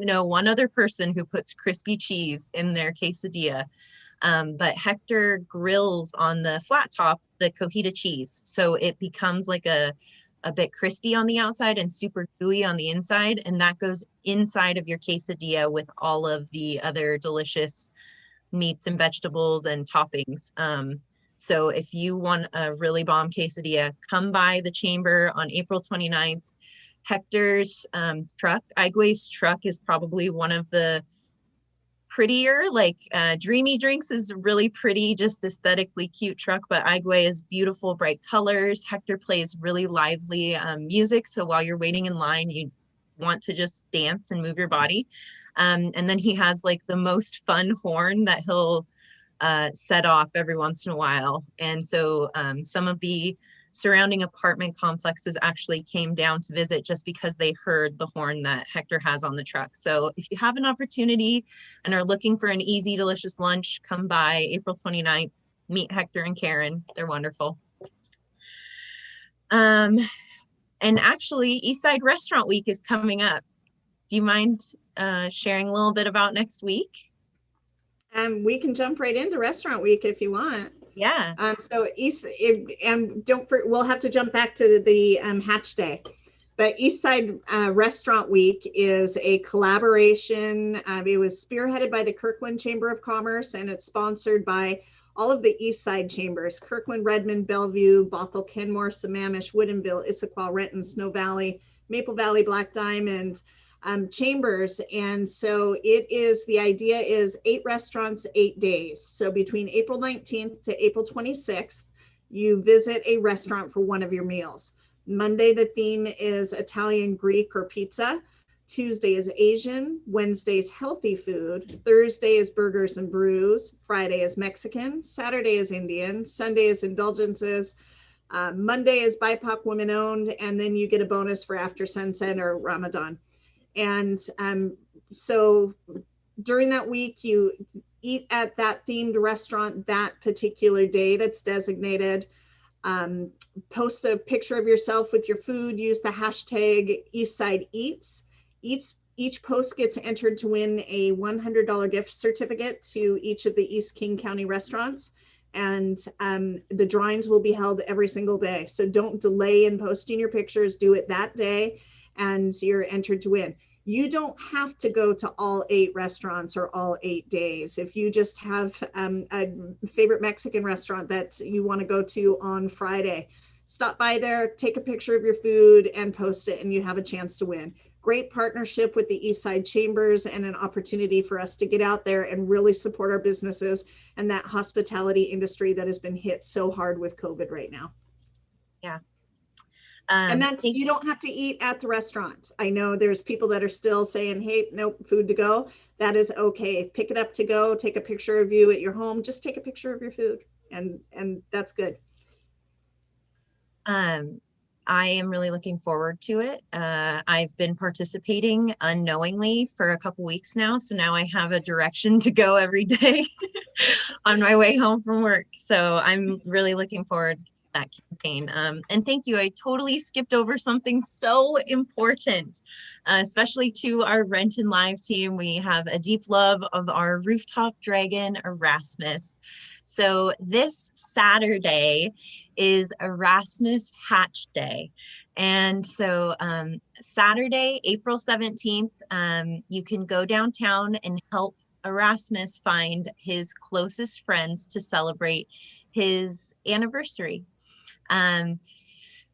know one other person who puts crispy cheese in their quesadilla. But Hector grills on the flat top the cojita cheese. So it becomes like a bit crispy on the outside and super gooey on the inside. And that goes inside of your quesadilla with all of the other delicious meats and vegetables and toppings. So if you want a really bomb quesadilla, come by the chamber on April 29th. Hector's truck, Igwe's truck, is probably one of the prettier, like Dreamy Drinks is really pretty, just aesthetically cute truck, but Igwe is beautiful, bright colors. Hector plays really lively music, so while you're waiting in line, you want to just dance and move your body. And then he has like the most fun horn that he'll set off every once in a while. And so some of the surrounding apartment complexes actually came down to visit just because they heard the horn that Hector has on the truck. So if you have an opportunity and are looking for an easy, delicious lunch, come by April 29th, meet Hector and Karen. They're wonderful. And actually, Eastside Restaurant Week is coming up. Do you mind sharing a little bit about next week? We can jump right into Restaurant Week if you want. Yeah. So we'll have to jump back to the Hatch Day. But Eastside Restaurant Week is a collaboration. It was spearheaded by the Kirkland Chamber of Commerce, and it's sponsored by all of the Eastside chambers: Kirkland, Redmond, Bellevue, Bothell, Kenmore, Sammamish, Woodinville, Issaquah, Renton, Snow Valley, Maple Valley, Black Diamond chambers. And so the idea is 8 restaurants, 8 days. So between April 19th to April 26th, you visit a restaurant for one of your meals. Monday, the theme is Italian, Greek, or pizza. Tuesday is Asian. Wednesday is healthy food. Thursday is burgers and brews. Friday is Mexican. Saturday is Indian. Sunday is indulgences. Monday is BIPOC women owned. And then you get a bonus for after sunset or Ramadan. And so during that week, you eat at that themed restaurant that particular day that's designated. Post a picture of yourself with your food. Use the hashtag EastsideEats. Each post gets entered to win a $100 gift certificate to each of the East King County restaurants. And the drawings will be held every single day. So don't delay in posting your pictures. Do it that day, and you're entered to win. You don't have to go to all 8 restaurants or all 8 days. If you just have a favorite Mexican restaurant that you want to go to on Friday, stop by there, take a picture of your food and post it, and you have a chance to win. Great partnership with the Eastside Chambers and an opportunity for us to get out there and really support our businesses and that hospitality industry that has been hit so hard with COVID right now. Yeah. And then you don't have to eat at the restaurant. I know there's people that are still saying, hey, nope, food to go. That is okay. Pick it up to go, take a picture of you at your home, just take a picture of your food, and that's good. I am really looking forward to it. I've been participating unknowingly for a couple weeks now. So now I have a direction to go every day on my way home from work. So I'm really looking forward to that campaign. And thank you. I totally skipped over something so important, especially to our Renton Live team. We have a deep love of our rooftop dragon, Erasmus. So this Saturday is Erasmus Hatch Day. And so Saturday, April 17th, you can go downtown and help Erasmus find his closest friends to celebrate his anniversary.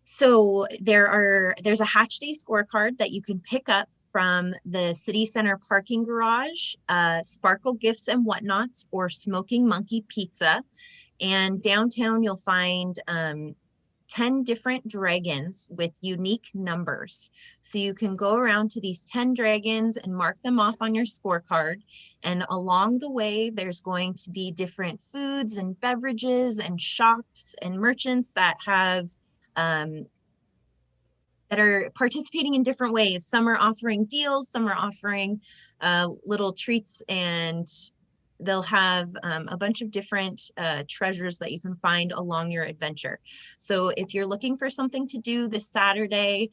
So there's a Hatch Day scorecard that you can pick up from the City Center parking garage, Sparkle Gifts and Whatnots, or Smoking Monkey Pizza. And downtown, you'll find 10 different dragons with unique numbers. So you can go around to these 10 dragons and mark them off on your scorecard. And along the way, there's going to be different foods and beverages and shops and merchants that have that are participating in different ways. Some are offering deals, some are offering little treats, and they'll have a bunch of different treasures that you can find along your adventure. So if you're looking for something to do this Saturday,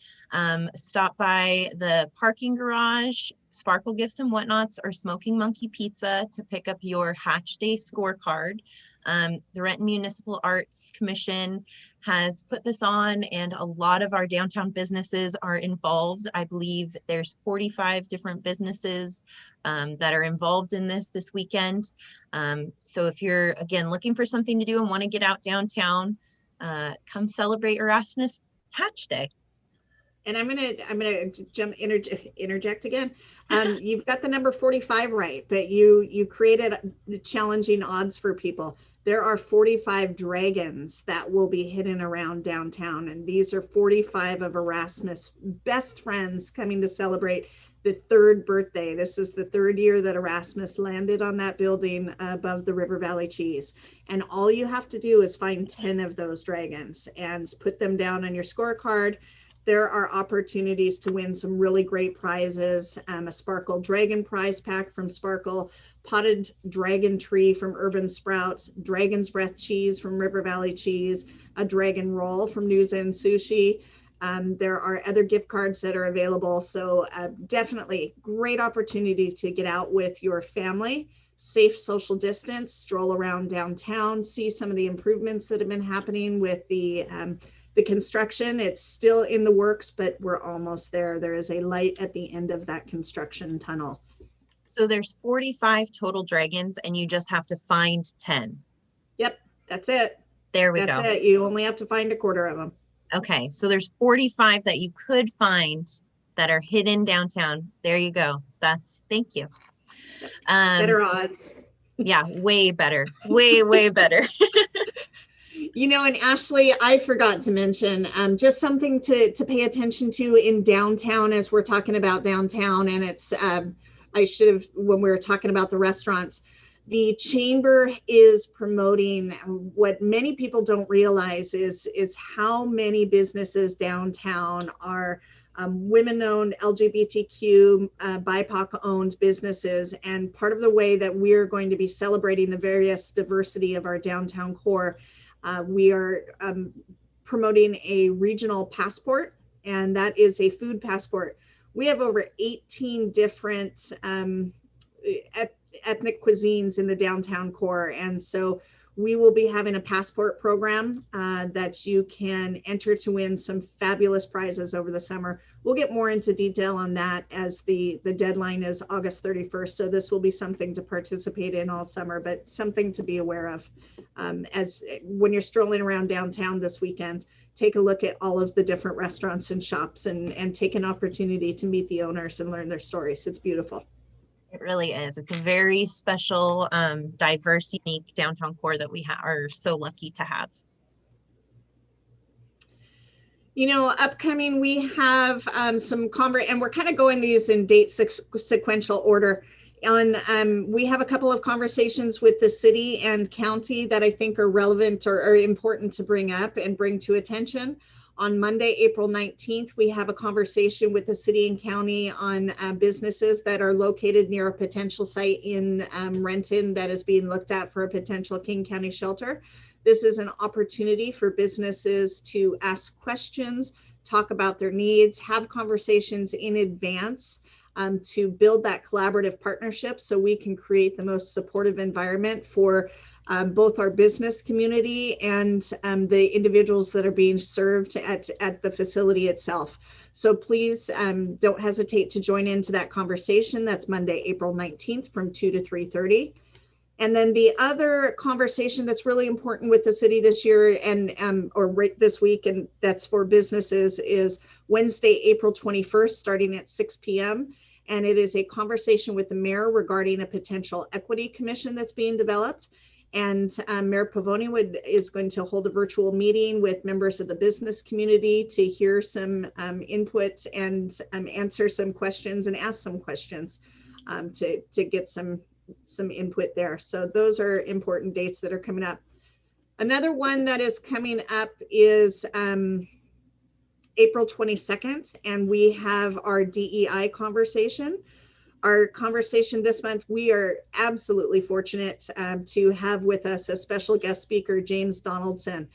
stop by the parking garage Sparkle Gifts and Whatnots or Smoking Monkey Pizza to pick up your Hatch Day scorecard. The Renton Municipal Arts Commission has put this on, and a lot of our downtown businesses are involved. I believe there's 45 different businesses that are involved in this weekend. So if you're, again, looking for something to do and want to get out downtown, come celebrate Erasmus Hatch Day. And I'm gonna interject again. You've got the number 45 right, but you created the challenging odds for people. There are 45 dragons that will be hidden around downtown, and these are 45 of Erasmus' best friends coming to celebrate the 3rd birthday. This is the 3rd year that Erasmus landed on that building above the River Valley Cheese. And all you have to do is find 10 of those dragons and put them down on your scorecard. There are opportunities to win some really great prizes. A Sparkle Dragon prize pack from Sparkle, potted dragon tree from Urban Sprouts, Dragon's Breath cheese from River Valley Cheese, a dragon roll from News and Sushi. There are other gift cards that are available. So definitely great opportunity to get out with your family, safe social distance, stroll around downtown, see some of the improvements that have been happening with the construction. It's still in the works, but we're almost there. There is a light at the end of that construction tunnel. So there's 45 total dragons, and you just have to find 10. Yep, that's it. There we go. That's it. You only have to find a quarter of them. Okay, so there's 45 that you could find that are hidden downtown. There you go. Thank you. Better odds. Yeah, way better. Way better. You know, and Ashley, I forgot to mention just something to pay attention to in downtown as we're talking about downtown. And it's, I should have, when we were talking about the restaurants, the chamber is promoting what many people don't realize is how many businesses downtown are women-owned, LGBTQ, BIPOC-owned businesses. And part of the way that we're going to be celebrating the various diversity of our downtown core, we are promoting a regional passport, and that is a food passport. We have over 18 different ethnic cuisines in the downtown core. And so we will be having a passport program that you can enter to win some fabulous prizes over the summer. We'll get more into detail on that as the deadline is August 31st. So this will be something to participate in all summer, but something to be aware of as when you're strolling around downtown this weekend. Take a look at all of the different restaurants and shops and take an opportunity to meet the owners and learn their stories. It's beautiful. It really is. It's a very special, diverse, unique downtown core that we are so lucky to have. You know, upcoming, we have some and we're kind of going these in date sequential order. And we have a couple of conversations with the city and county that I think are relevant or important to bring up and bring to attention. On Monday, April 19th, we have a conversation with the city and county on businesses that are located near a potential site in Renton that is being looked at for a potential King County shelter. This is an opportunity for businesses to ask questions, talk about their needs, have conversations in advance to build that collaborative partnership so we can create the most supportive environment for both our business community and the individuals that are being served at the facility itself. So please don't hesitate to join into that conversation. That's Monday, April 19th from 2 to 3:30. And then the other conversation that's really important with the city this year or right this week, and that's for businesses, is Wednesday, April 21st, starting at 6 p.m. And it is a conversation with the mayor regarding a potential equity commission that's being developed. And Mayor Pavoni is going to hold a virtual meeting with members of the business community to hear some input and answer some questions and ask some questions to get some input there. So those are important dates that are coming up. Another one that is coming up is April 22nd, and we have our DEI conversation. Our conversation this month, we are absolutely fortunate to have with us a special guest speaker, James Donaldson.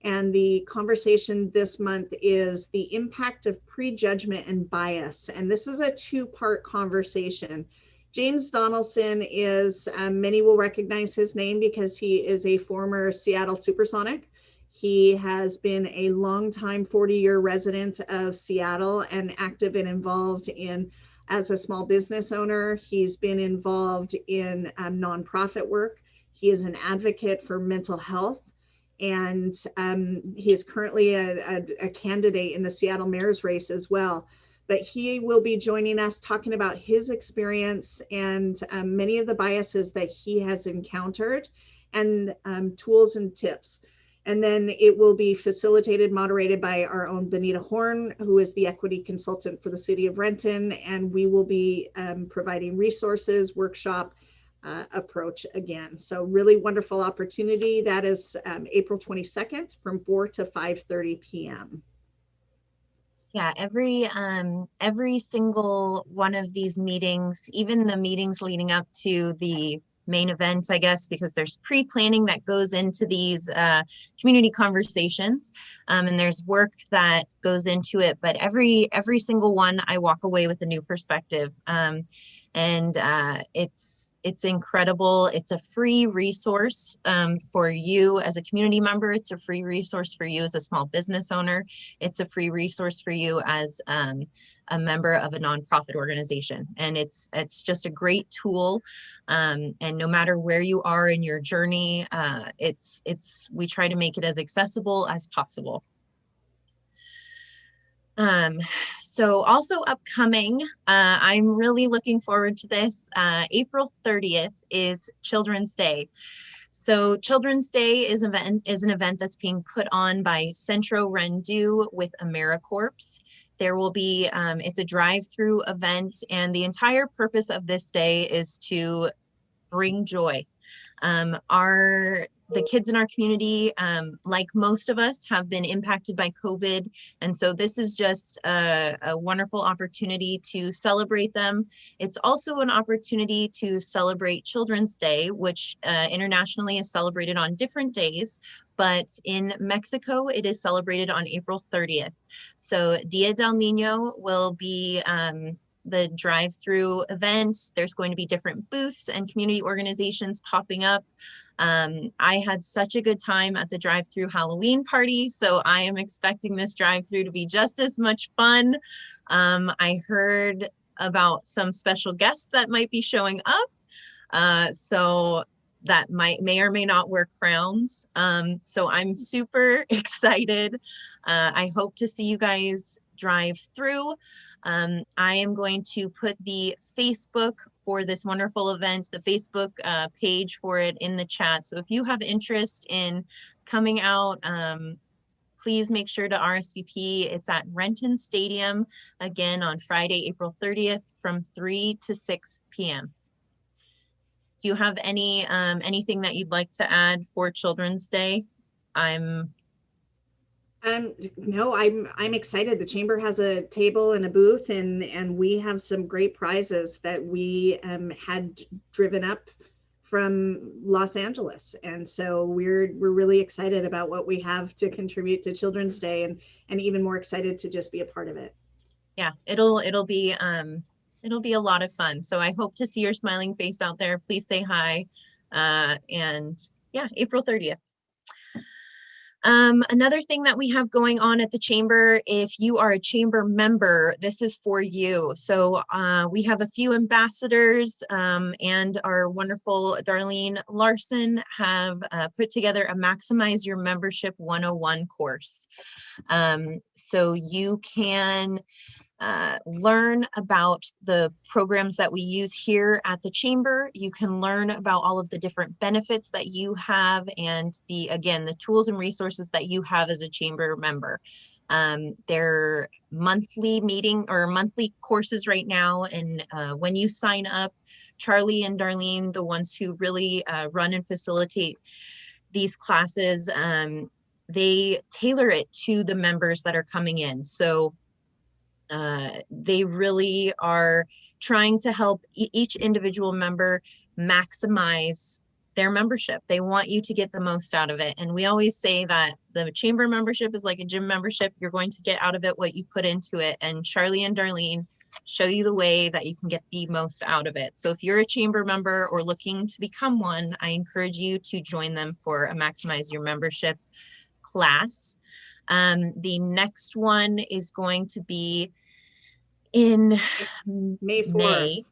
And the conversation this month is the impact of prejudgment and bias. And this is a two-part conversation. James Donaldson is, many will recognize his name because he is a former Seattle Supersonic. He has been a longtime 40-year resident of Seattle and active and involved in as a small business owner. He's been involved in nonprofit work. He is an advocate for mental health. And he is currently a candidate in the Seattle mayor's race as well. But he will be joining us talking about his experience and many of the biases that he has encountered and tools and tips. And then it will be facilitated, moderated by our own Benita Horn, who is the equity consultant for the city of Renton. And we will be providing resources, workshop, approach again. So really wonderful opportunity. That is April 22nd from 4 to 5:30 p.m. Yeah, every single one of these meetings, even the meetings leading up to the main event, I guess, because there's pre-planning that goes into these community conversations, and there's work that goes into it. But every single one, I walk away with a new perspective, and it's incredible. It's a free resource for you as a community member. It's a free resource for you as a small business owner. It's a free resource for you as a member of a nonprofit organization. And it's just a great tool. And no matter where you are in your journey, we try to make it as accessible as possible. So also upcoming, I'm really looking forward to this. April 30th is Children's Day. So Children's Day is an event that's being put on by Centro Rendu with AmeriCorps. There will be, it's a drive-through event, and the entire purpose of this day is to bring joy. The kids in our community, like most of us, have been impacted by COVID. And so this is just a wonderful opportunity to celebrate them. It's also an opportunity to celebrate Children's Day, which internationally is celebrated on different days. But in Mexico, it is celebrated on April 30th. So Dia del Niño will be the drive-through event. There's going to be different booths and community organizations popping up. I had such a good time at the drive-through Halloween party, so I am expecting this drive-through to be just as much fun. I heard about some special guests that might be showing up, so that may or may not wear crowns. So I'm super excited. I hope to see you guys drive through. I am going to put the Facebook for this wonderful event, the Facebook page for it, in the chat. So if you have interest in coming out, please make sure to RSVP. It's at Renton Stadium, again on Friday, April 30th from 3 to 6 p.m. Do you have anything that you'd like to add for Children's Day? No, I'm excited. The chamber has a table and a booth, and we have some great prizes that we had driven up from Los Angeles, and so we're really excited about what we have to contribute to Children's Day, and even more excited to just be a part of it. Yeah, it'll be a lot of fun. So I hope to see your smiling face out there. Please say hi, and yeah, April 30th. Another thing that we have going on at the chamber, if you are a chamber member, this is for you. So we have a few ambassadors, and our wonderful Darlene Larson have put together a Maximize Your Membership 101 course. So you can learn about the programs that we use here at the chamber. You can learn about all of the different benefits that you have, and the tools and resources that you have as a chamber member. They're monthly monthly courses right now, and when you sign up, Charlie and Darlene, the ones who really run and facilitate these classes, they tailor it to the members that are coming in. So they really are trying to help each individual member maximize their membership. They want you to get the most out of it. And we always say that the chamber membership is like a gym membership. You're going to get out of it what you put into it. And Charlie and Darlene show you the way that you can get the most out of it. So if you're a chamber member or looking to become one, I encourage you to join them for a Maximize Your Membership class. The next one is going to be in May 4th. May.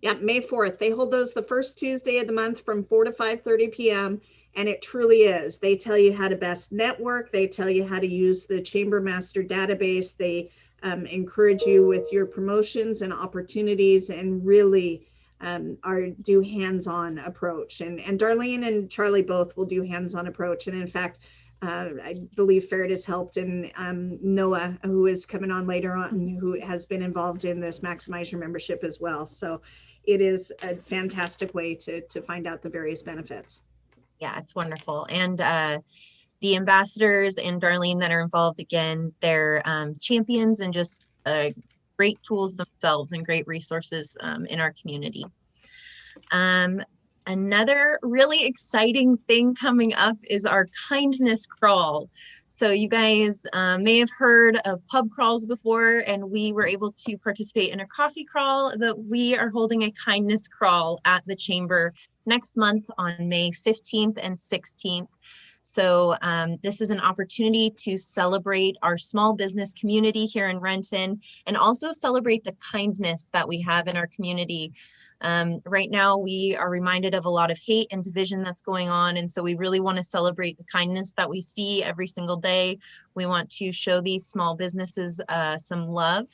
Yeah, May 4th. They hold those the first Tuesday of the month from 4 to 5:30 p.m. And it truly is. They tell you how to best network. They tell you how to use the Chamber Master database. They encourage you with your promotions and opportunities, and really do hands-on approach. And Darlene and Charlie both will do hands-on approach. And in fact, I believe Ferret has helped, and Noah, who is coming on later on, who has been involved in this Maximize Your Membership as well. So it is a fantastic way to find out the various benefits. Yeah, it's wonderful. And the ambassadors and Darlene that are involved, again, they're champions and just great tools themselves and great resources in our community. Another really exciting thing coming up is our kindness crawl. So you guys may have heard of pub crawls before, and we were able to participate in a coffee crawl, but we are holding a kindness crawl at the chamber next month on May 15th and 16th. So this is an opportunity to celebrate our small business community here in Renton, and also celebrate the kindness that we have in our community. Right now, we are reminded of a lot of hate and division that's going on. And so we really want to celebrate the kindness that we see every single day. We want to show these small businesses some love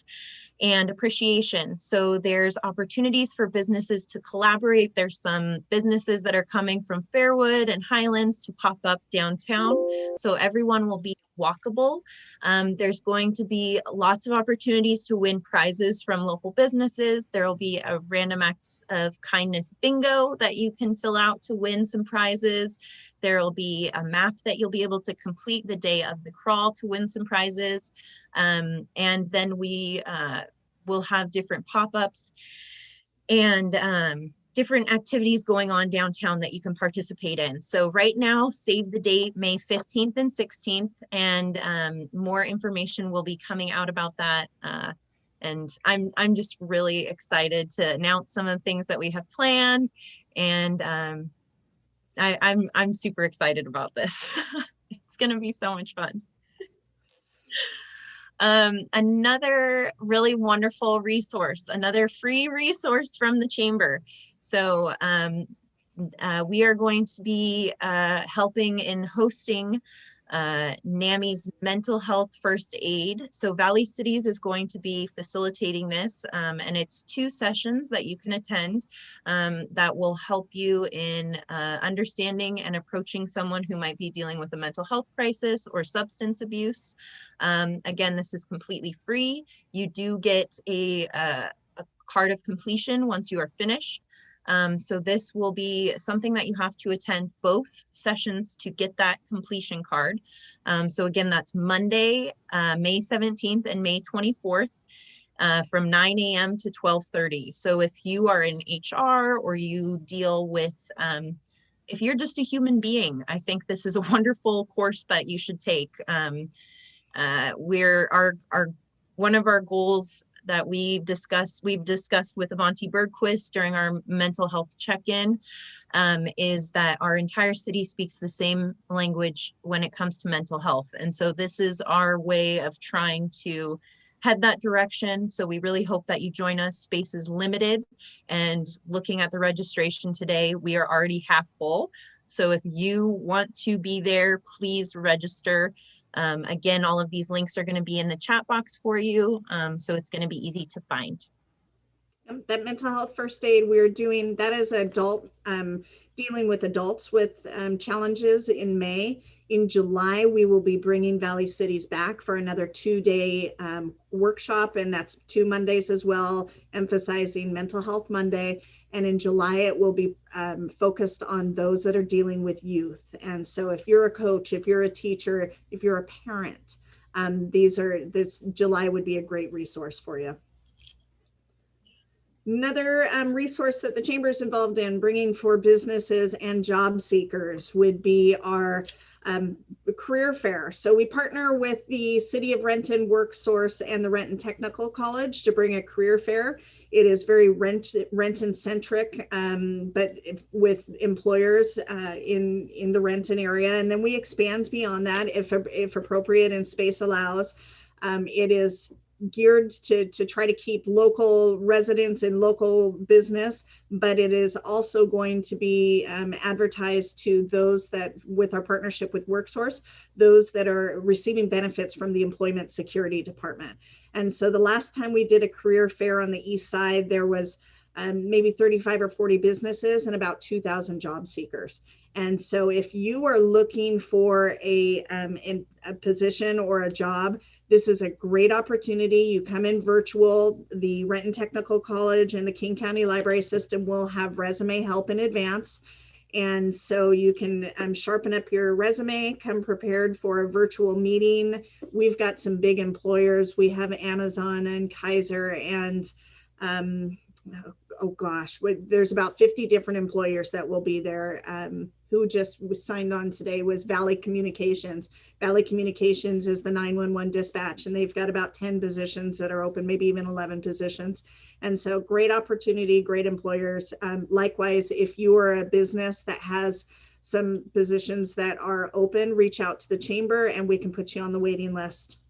and appreciation. So there's opportunities for businesses to collaborate. There's some businesses that are coming from Fairwood and Highlands to pop up downtown. So everyone will be walkable. There's going to be lots of opportunities to win prizes from local businesses. There will be a random acts of kindness bingo that you can fill out to win some prizes. There will be a map that you'll be able to complete the day of the crawl to win some prizes. And then we will have different pop-ups and different activities going on downtown that you can participate in. So right now, save the date, May 15th and 16th, and more information will be coming out about that. And I'm just really excited to announce some of the things that we have planned, and I'm super excited about this. It's going to be so much fun. Another really wonderful resource, another free resource from the chamber. So we are going to be helping in hosting NAMI's mental health first aid. So Valley Cities is going to be facilitating this, and it's 2 sessions that you can attend that will help you in understanding and approaching someone who might be dealing with a mental health crisis or substance abuse. Again, this is completely free. You do get a card of completion once you are finished. So this will be something that you have to attend both sessions to get that completion card. So again, that's Monday, May 17th and May 24th from 9 a.m. to 12:30. So if you are in HR or you deal with, if you're just a human being, I think this is a wonderful course that you should take. One of our goals that we've discussed with Avanti Bergquist during our mental health check-in is that our entire city speaks the same language when it comes to mental health. And so this is our way of trying to head that direction. So we really hope that you join us. Space is limited, and looking at the registration today, we are already half full. So if you want to be there, please register. Again, all of these links are going to be in the chat box for you, so it's going to be easy to find. That mental health first aid we're doing, that is adult, dealing with adults with challenges in May. In July, we will be bringing Valley Cities back for another 2-day workshop, and that's 2 Mondays as well, emphasizing Mental Health Monday. And in July, it will be focused on those that are dealing with youth. And so if you're a coach, if you're a teacher, if you're a parent, this July would be a great resource for you. Another resource that the Chamber is involved in bringing for businesses and job seekers would be our career fair. So we partner with the City of Renton WorkSource and the Renton Technical College to bring a career fair. It is very Renton centric, but with employers in the Renton area. And then we expand beyond that if appropriate and space allows. It is geared to try to keep local residents and local business, but it is also going to be advertised to those that, with our partnership with WorkSource, those that are receiving benefits from the Employment Security Department. And so the last time we did a career fair on the east side, there was maybe 35 or 40 businesses and about 2,000 job seekers. And so if you are looking for a position or a job, this is a great opportunity. You come in virtual. The Renton Technical College and the King County Library System will have resume help in advance. And so you can sharpen up your resume, come prepared for a virtual meeting. We've got some big employers. We have Amazon and Kaiser and oh gosh, there's about 50 different employers that will be there. Who just was signed on today was Valley Communications. Valley Communications is the 911 dispatch, and they've got about 10 positions that are open, maybe even 11 positions. And so great opportunity, great employers. Likewise, if you are a business that has some positions that are open, reach out to the Chamber and we can put you on the waiting list.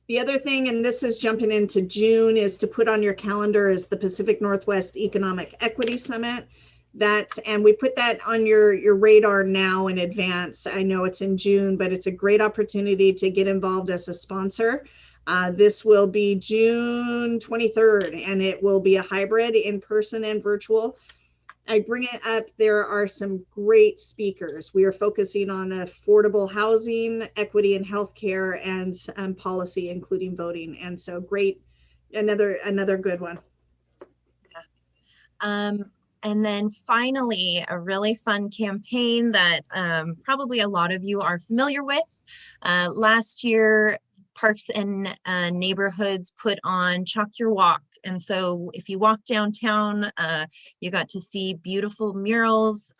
The other thing, and this is jumping into June, is to put on your calendar is the Pacific Northwest Economic Equity Summit. And we put that on your radar now in advance. I know it's in June, but it's a great opportunity to get involved as a sponsor. This will be June 23rd, and it will be a hybrid, in person and virtual. I bring it up, there are some great speakers. We are focusing on affordable housing, equity in healthcare, and policy, including voting. And so great, another good one. And then finally, a really fun campaign that probably a lot of you are familiar with. Last year, Parks and Neighborhoods put on Chalk Your Walk. And so if you walk downtown, you got to see beautiful murals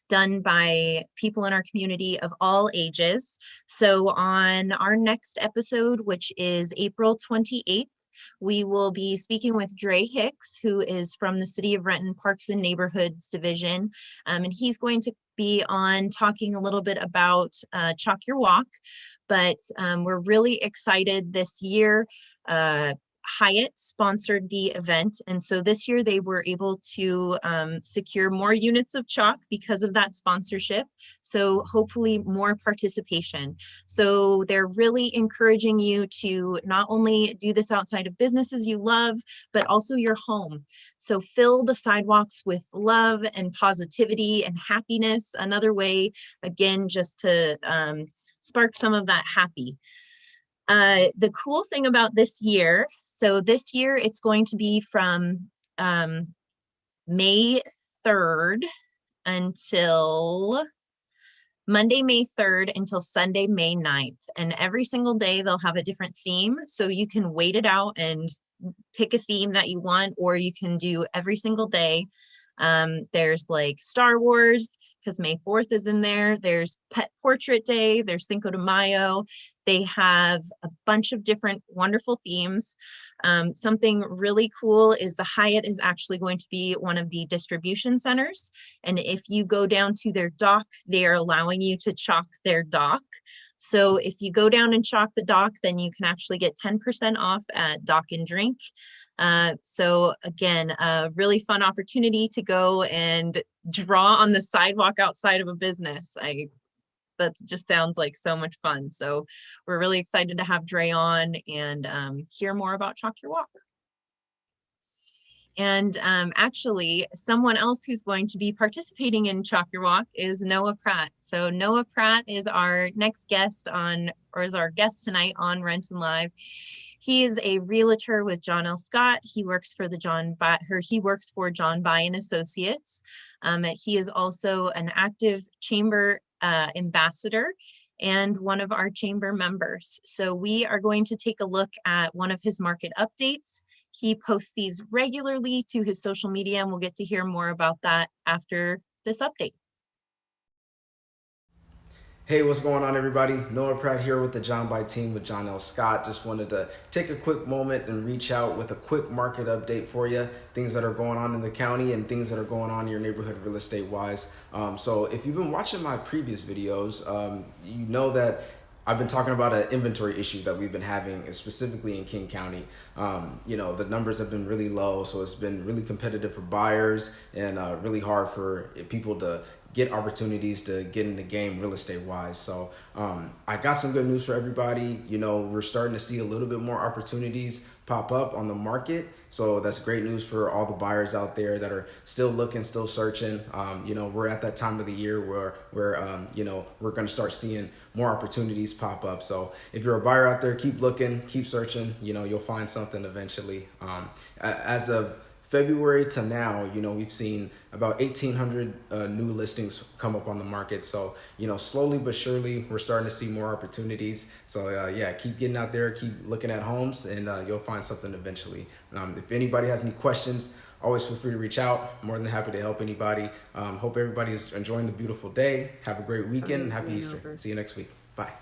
done by people in our community of all ages. So on our next episode, which is April 28th, we will be speaking with Dre Hicks, who is from the City of Renton Parks and Neighborhoods Division. And he's going to be on talking a little bit about Chalk Your Walk. But we're really excited this year. Hyatt sponsored the event. And so this year they were able to secure more units of chalk because of that sponsorship. So hopefully more participation. So they're really encouraging you to not only do this outside of businesses you love, but also your home. So fill the sidewalks with love and positivity and happiness. Another way, again, just to spark some of that happy. The cool thing about this year, so this year it's going to be from May 3rd until Monday, May 3rd until Sunday, May 9th. And every single day they'll have a different theme. So you can wait it out and pick a theme that you want, or you can do every single day. There's like Star Wars, because May 4th is in there. There's Pet Portrait Day. There's Cinco de Mayo. They have a bunch of different wonderful themes. Something really cool is the Hyatt is actually going to be one of the distribution centers. And if you go down to their dock, they are allowing you to chalk their dock. So if you go down and chalk the dock, then you can actually get 10% off at Dock and Drink. So again, a really fun opportunity to go and draw on the sidewalk outside of a business. That just sounds like so much fun. So we're really excited to have Dre on and hear more about Chalk Your Walk. And actually, someone else who's going to be participating in Chalk Your Walk is Noah Pratt. So Noah Pratt is our next guest on, or is our guest tonight on Renton Live. He is a realtor with John L. Scott. He works for Jon Bye Associates. He is also an active chamber ambassador and one of our chamber members. So we are going to take a look at one of his market updates. He posts these regularly to his social media, and we'll get to hear more about that after this update. Hey, what's going on, everybody? Noah Pratt here with the Jon Bye team with John L. Scott. Just wanted to take a quick moment and reach out with a quick market update for you, things that are going on in the county and things that are going on in your neighborhood real estate wise. So if you've been watching my previous videos, you know that I've been talking about an inventory issue that we've been having, specifically in King County. The numbers have been really low, so it's been really competitive for buyers and really hard for people to get opportunities to get in the game real estate wise. So I got some good news for everybody. We're starting to see a little bit more opportunities pop up on the market. So that's great news for all the buyers out there that are still looking, still searching. We're at that time of the year where we're going to start seeing more opportunities pop up. So if you're a buyer out there, keep looking, keep searching. You'll find something eventually. As of February to now, we've seen about 1,800 new listings come up on the market. So, slowly but surely, we're starting to see more opportunities. So, keep getting out there, keep looking at homes, and you'll find something eventually. If anybody has any questions, always feel free to reach out. I'm more than happy to help anybody. Hope everybody is enjoying the beautiful day. Have a great weekend and happy Easter. See you next week. Bye.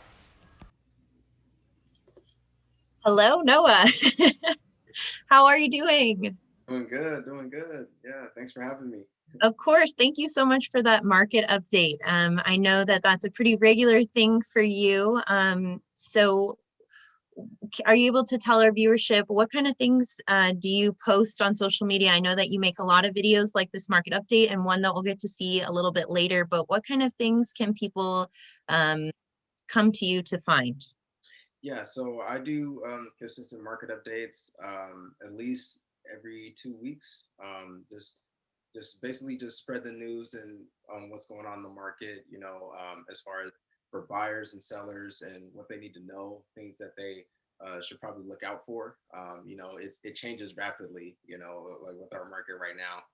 Hello, Noah. How are you doing? Doing good. Yeah, thanks for having me. Of course. Thank you so much for that market update. I know that that's a pretty regular thing for you. So are you able to tell our viewership what kind of things do you post on social media? I know that you make a lot of videos like this market update and one that we'll get to see a little bit later, but what kind of things can people come to you to find? Yeah, so I do consistent market updates at least every 2 weeks. Just basically just spread the news and what's going on in the market. As far as for buyers and sellers and what they need to know, things that they should probably look out for. It changes rapidly. Like with our market right now.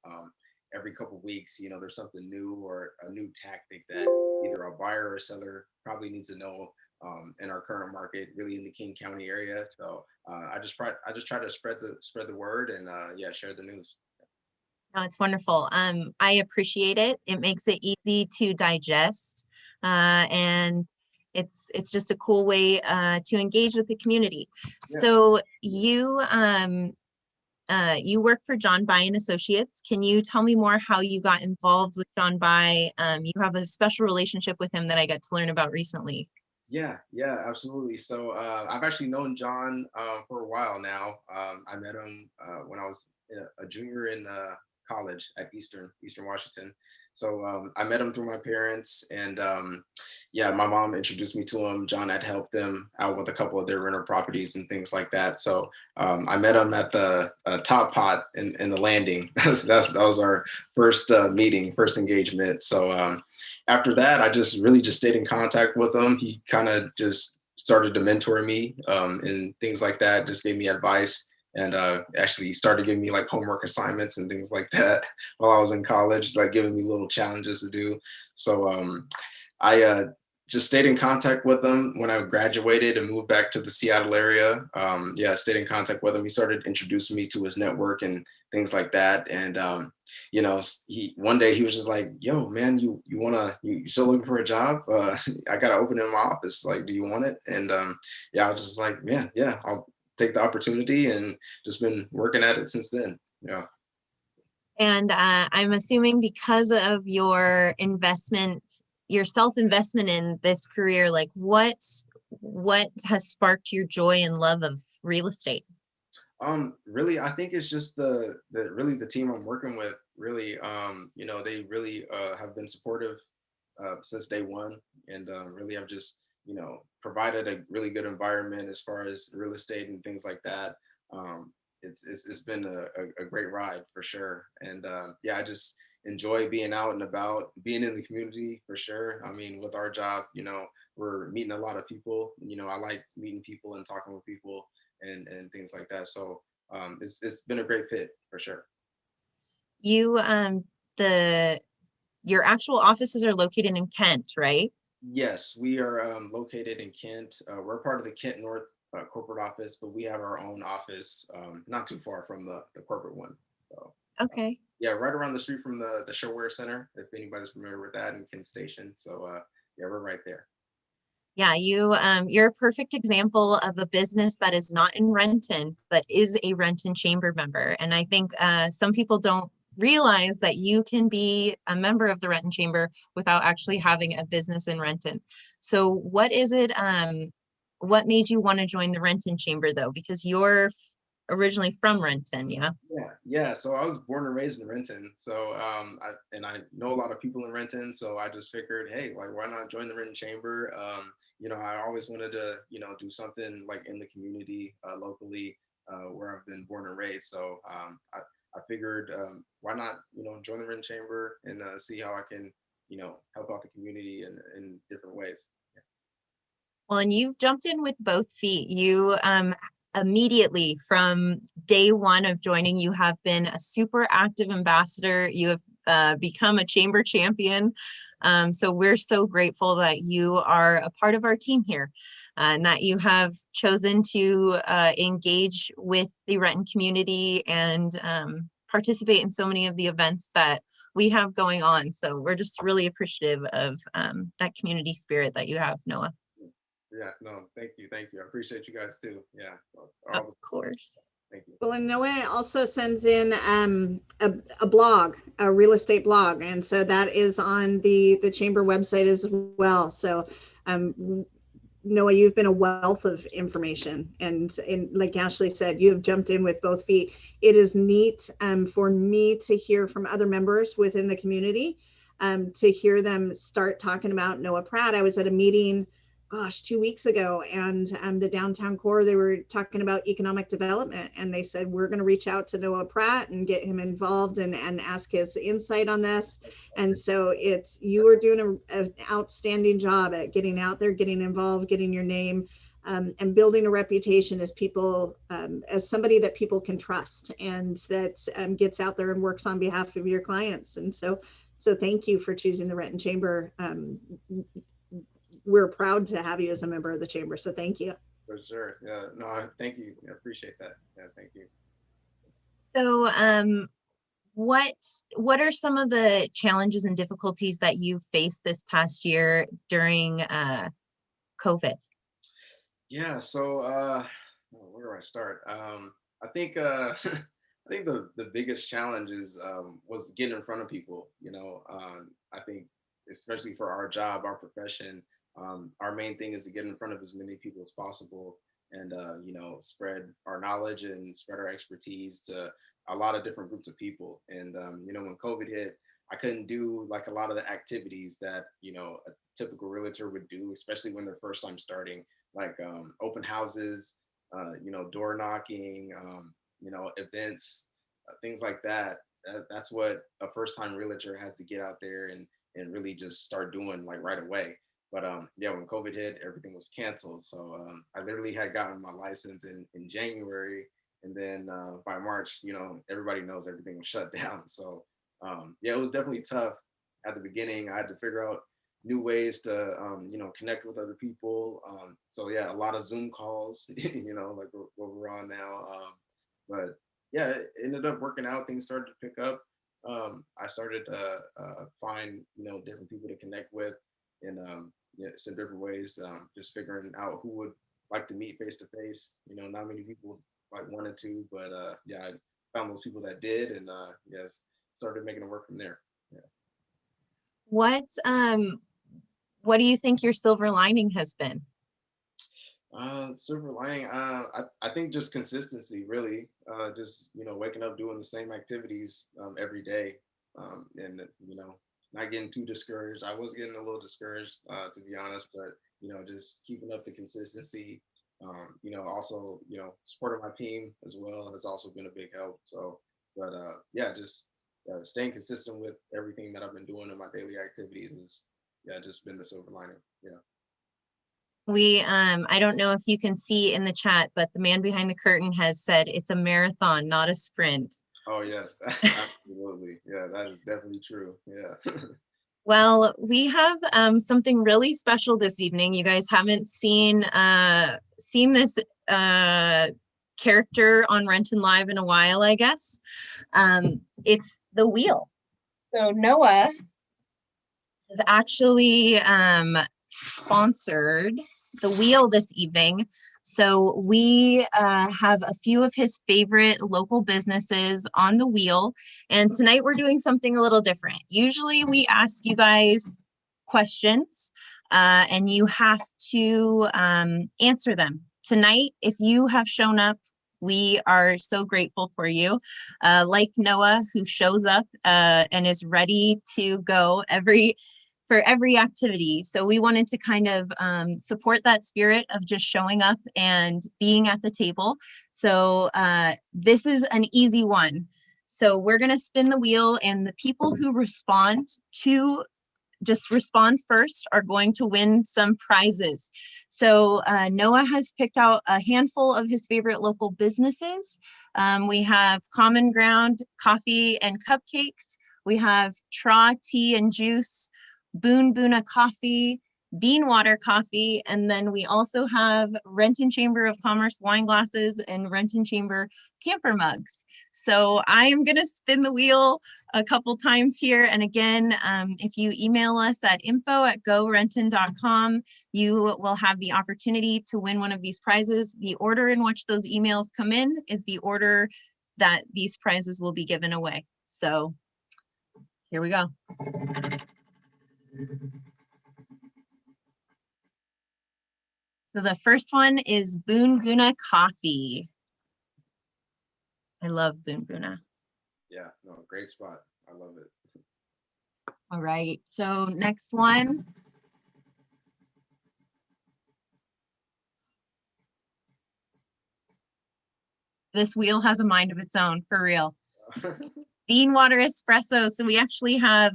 Every couple of weeks, there's something new or a new tactic that either a buyer or a seller probably needs to know in our current market, really in the King County area. So I just try to spread the word and share the news. No, it's wonderful. I appreciate it. It makes it easy to digest, and it's just a cool way to engage with the community. Yeah. So you work for Jon Bye Associates. Can you tell me more how you got involved with Jon Bye? You have a special relationship with him that I got to learn about recently. Yeah, absolutely. So I've actually known Jon for a while now. I met him when I was a junior in college at Eastern Washington. So I met him through my parents, and my mom introduced me to him. Jon had helped them out with a couple of their rental properties and things like that. So I met him at the Top Pot in the Landing. that was our first meeting, first engagement. So after that, I just stayed in contact with him. He kind of just started to mentor me and things like that, just gave me advice. And actually started giving me like homework assignments and things like that while I was in college, like giving me little challenges to do. So I just stayed in contact with him when I graduated and moved back to the Seattle area. Stayed in contact with him. He started introducing me to his network and things like that. And one day he was just like, "Yo, man, you still looking for a job? I got to open in my office. Like, do you want it?" And I was just like, "Man, yeah, I'll take the opportunity," and just been working at it since then. Yeah. And I'm assuming because of your self-investment in this career, like what has sparked your joy and love of real estate? Really, I think it's just the team I'm working with. Really, they really have been supportive since day one, and really have just provided a really good environment as far as real estate and things like that. It's been a great ride for sure, and I just enjoy being out and about, being in the community for sure. I mean, with our job, we're meeting a lot of people. I like meeting people and talking with people and things like that. So it's been a great fit for sure. You your actual offices are located in Kent, right? Yes, we are located in Kent. We're part of the Kent North corporate office, but we have our own office not too far from the corporate one. So Okay. yeah, right around the street from the Showwear Center, if anybody's familiar with that in Kent Station. So yeah, we're right there. Yeah, you're a perfect example of a business that is not in Renton, but is a Renton Chamber member. And I think some people don't realize that you can be a member of the Renton Chamber without actually having a business in Renton. So what is it, what made you want to join the Renton Chamber though? Because you're originally from Renton, yeah? Yeah. So I was born and raised in Renton. So I know a lot of people in Renton. So I just figured, hey, like why not join the Renton Chamber? I always wanted to, do something like in the community locally where I've been born and raised. So I figured why not, join the Renton Chamber and see how I can, help out the community in different ways. Well, and you've jumped in with both feet. You immediately from day one of joining, you have been a super active ambassador. You have become a chamber champion. So we're so grateful that you are a part of our team here and that you have chosen to engage with the Renton community and participate in so many of the events that we have going on. So we're just really appreciative of that community spirit that you have, Noah. Yeah, no, thank you. I appreciate you guys too. Yeah, Of course. thank you. Well, and Noah also sends in a blog, a real estate blog, and so that is on the chamber website as well. So, Noah, you've been a wealth of information, and like Ashley said, you have jumped in with both feet. It is neat for me to hear from other members within the community, to hear them start talking about Noah Pratt. I was at a meeting 2 weeks ago, and the downtown core, they were talking about economic development, and they said we're going to reach out to Noah Pratt and get him involved and ask his insight on this. And so you are doing an outstanding job at getting out there, getting involved, getting your name, and building a reputation as as somebody that people can trust, and that gets out there and works on behalf of your clients. And so thank you for choosing the Renton Chamber. We're proud to have you as a member of the chamber. So thank you. For sure. Yeah. No, thank you. I appreciate that. Yeah, thank you. So, what are some of the challenges and difficulties that you faced this past year during COVID? Yeah. So, where do I start? I think I think the biggest challenge was getting in front of people. I think especially for our job, our profession, our main thing is to get in front of as many people as possible and spread our knowledge and spread our expertise to a lot of different groups of people. And when COVID hit, I couldn't do like a lot of the activities that a typical realtor would do, especially when they're first time starting, like open houses, door knocking, events, things like that. That's what a first time realtor has to get out there and really just start doing like right away. But yeah, when COVID hit, everything was canceled. So I literally had gotten my license in January, and then by March, everybody knows everything was shut down. So yeah, it was definitely tough at the beginning. I had to figure out new ways to connect with other people. So yeah, a lot of Zoom calls, like what we're on now. But yeah, it ended up working out. Things started to pick up. I started to find different people to connect with in some different ways. Just figuring out who would like to meet face to face. Not many people like wanted to, but yeah, I found those people that did, and yes, started making it work from there. Yeah. What do you think your silver lining has been? Silver lining, I think just consistency, really. Just waking up doing the same activities every day, and not getting too discouraged. I was getting a little discouraged, to be honest, but just keeping up the consistency. Also supporting my team as well has also been a big help. So, but yeah, just staying consistent with everything that I've been doing in my daily activities is just been the silver lining. Yeah. I don't know if you can see in the chat, but the man behind the curtain has said it's a marathon, not a sprint. Oh yes, absolutely. Yeah, that is definitely true. Yeah. Well, we have something really special this evening. You guys haven't seen this character on Renton Live in a while, I guess. It's the wheel. So Noah has actually sponsored the wheel this evening. So we have a few of his favorite local businesses on the wheel. And tonight we're doing something a little different. Usually we ask you guys questions and you have to answer them. Tonight, if you have shown up, we are so grateful for you. Like Noah, who shows up and is ready to go for every activity. So we wanted to kind of support that spirit of just showing up and being at the table. So this is an easy one. So we're gonna spin the wheel, and the people who just respond first are going to win some prizes. So Noah has picked out a handful of his favorite local businesses. We have Common Ground Coffee and Cupcakes. We have Tra Tea and Juice, Boona Coffee, BeanWater Coffee, and then we also have Renton Chamber of Commerce wine glasses and Renton Chamber camper mugs. So I am going to spin the wheel a couple times here. And again, if you email us at info@gorenton.com, you will have the opportunity to win one of these prizes. The order in which those emails come in is the order that these prizes will be given away. So here we go. So the first one is Boona Coffee. I love Boona. Yeah, no, great spot. I love it. All right, so next one. This wheel has a mind of its own, for real. BeanWater Espresso. So we actually have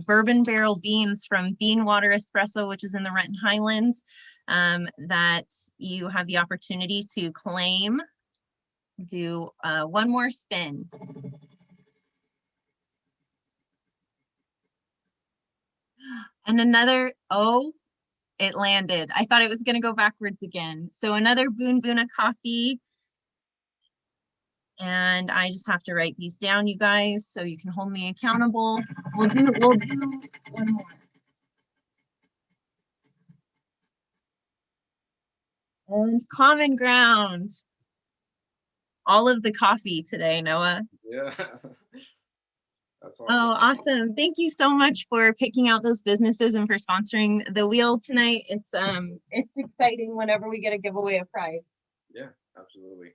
bourbon barrel beans from BeanWater Espresso, which is in the Renton Highlands, that you have the opportunity to claim. Do one more spin. And another, oh, it landed. I thought it was gonna go backwards again. So another Boona Coffee. And I just have to write these down, you guys, so you can hold me accountable. We'll do one more. And Common Ground. All of the coffee today, Noah. Yeah. That's awesome. Oh, awesome. Thank you so much for picking out those businesses and for sponsoring the wheel tonight. It's exciting whenever we get a giveaway a prize. Yeah, absolutely.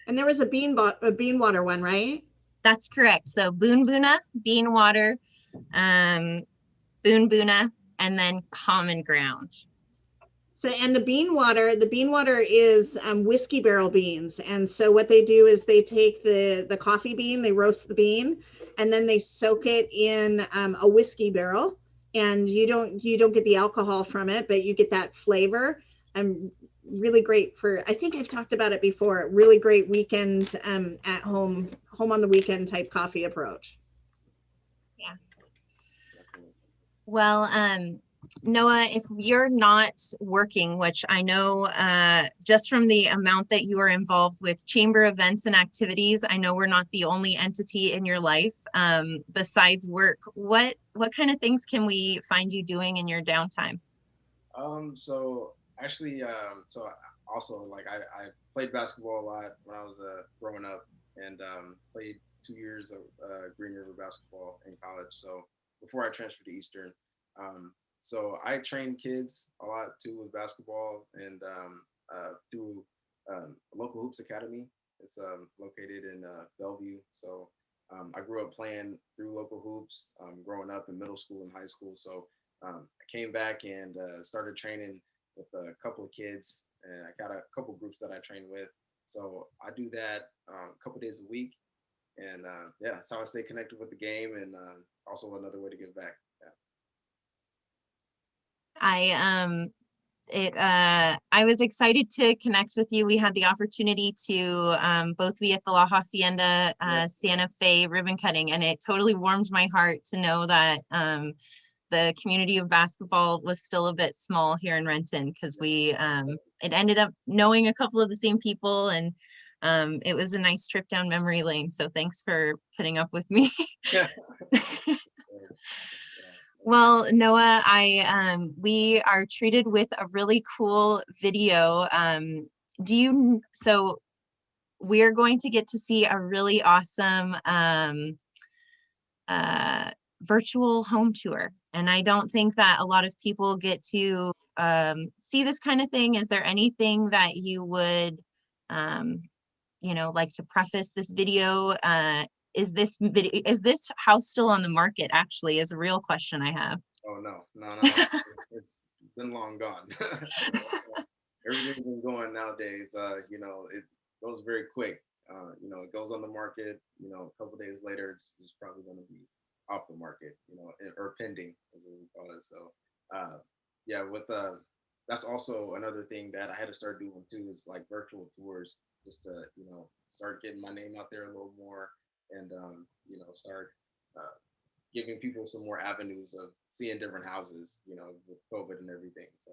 And there was a BeanWater one, right? That's correct. So Boona, BeanWater, Boona, and then Common Ground. So, and the BeanWater is whiskey barrel beans. And so what they do is they take the coffee bean, they roast the bean, and then they soak it in a whiskey barrel. And you don't get the alcohol from it, but you get that flavor. Really great for, I think I've talked about it before, really great weekend at home on the weekend type coffee approach. Yeah. Well, Noah, if you're not working, which I know just from the amount that you are involved with chamber events and activities, I know we're not the only entity in your life besides work. What kind of things can we find you doing in your downtime? So actually, so also like I played basketball a lot when I was growing up, and played 2 years of Green River basketball in college. So before I transferred to Eastern, so I train kids a lot too with basketball, and through local hoops academy. It's located in Bellevue. So I grew up playing through local hoops, growing up in middle school and high school. So I came back and started training with a couple of kids, and I got a couple groups that I train with. So I do that a couple days a week, and yeah, that's how I stay connected with the game, and also another way to give back. Yeah. I was excited to connect with you. We had the opportunity to both be at the La Hacienda Santa Fe ribbon cutting, and it totally warmed my heart to know that the community of basketball was still a bit small here in Renton, because it ended up knowing a couple of the same people, and it was a nice trip down memory lane. So thanks for putting up with me. Yeah. Well, Noah, we are treated with a really cool video. So we're going to get to see a really awesome virtual home tour. And I don't think that a lot of people get to see this kind of thing. Is there anything that you would, like to preface this video? Is this house still on the market, actually, is a real question I have. Oh, no. It's been long gone. Everything's been going nowadays. It goes very quick. It goes on the market, a couple days later, it's probably going to be off the market, or pending, as we call it. So, that's also another thing that I had to start doing too, is like virtual tours, just to, start getting my name out there a little more, and start giving people some more avenues of seeing different houses, with COVID and everything. So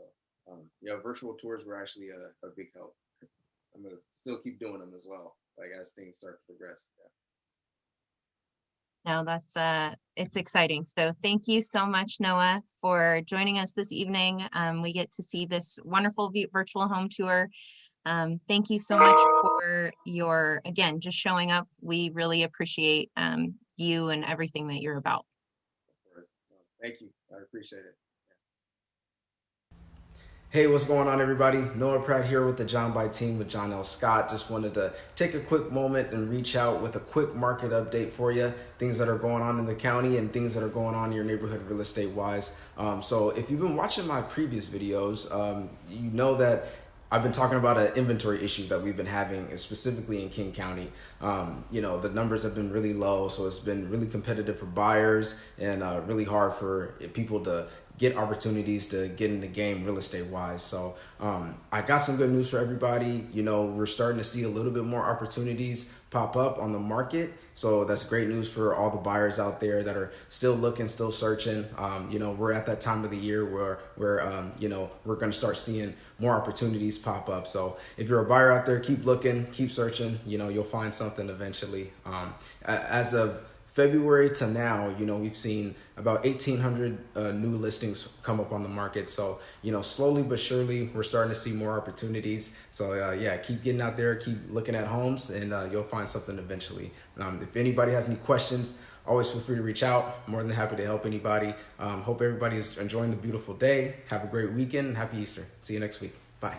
virtual tours were actually a big help. I'm gonna still keep doing them as well, like as things start to progress. No, that's it's exciting. So thank you so much, Noah, for joining us this evening. We get to see this wonderful virtual home tour. Thank you so much for again, just showing up. We really appreciate you and everything that you're about. Thank you. I appreciate it. Hey, what's going on, everybody? Noah Pratt here with the Jon Bye team with John L. Scott. Just wanted to take a quick moment and reach out with a quick market update for you, things that are going on in the county and things that are going on in your neighborhood real estate wise. So if you've been watching my previous videos, you know that I've been talking about an inventory issue that we've been having, specifically in King County. The numbers have been really low, so it's been really competitive for buyers and really hard for people to get opportunities to get in the game real estate wise. So I got some good news for everybody. We're starting to see a little bit more opportunities pop up on the market. So that's great news for all the buyers out there that are still looking, still searching. We're at that time of the year where we're going to start seeing more opportunities pop up. So if you're a buyer out there, keep looking, keep searching, you'll find something eventually. As of February to now, we've seen about 1,800 new listings come up on the market. So, slowly but surely, we're starting to see more opportunities. So, keep getting out there, keep looking at homes, and you'll find something eventually. If anybody has any questions, always feel free to reach out. I'm more than happy to help anybody. Hope everybody is enjoying the beautiful day. Have a great weekend. Happy Easter. See you next week. Bye.